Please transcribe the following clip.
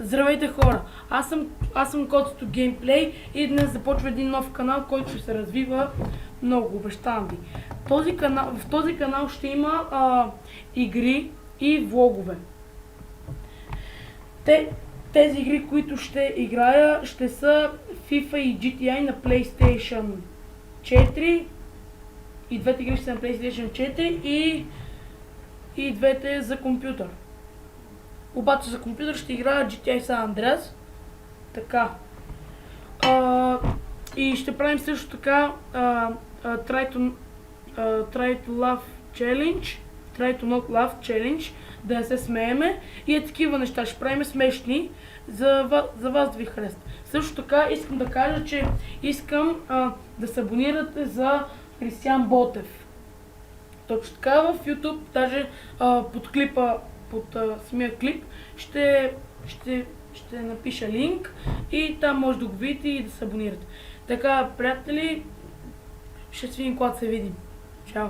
Здравейте хора! Аз съм Котото Геймплей и днес започва един нов канал, който ще се развива много, обещавам ви. В този канал ще има игри и влогове. Тези игри, които ще играя, ще са FIFA и GTA на PlayStation 4. И двете игри ще са на PlayStation 4 и двете за компютър. Обаче за компютър ще играя GTA San Andreas. Така. И ще правим също така Try to Laugh Challenge. Try to Not Laugh Challenge. Да не се смееме. И такива неща. Ще правим смешни. За вас да ви харесат. Също така искам да кажа, че искам да се абонирате за Християн Ботев. Точно така в YouTube, даже под клипа, под самия клип, ще напиша линк и там може да го видите и да се абонирате. Така, приятели, ще се видим, когато се видим. Чао!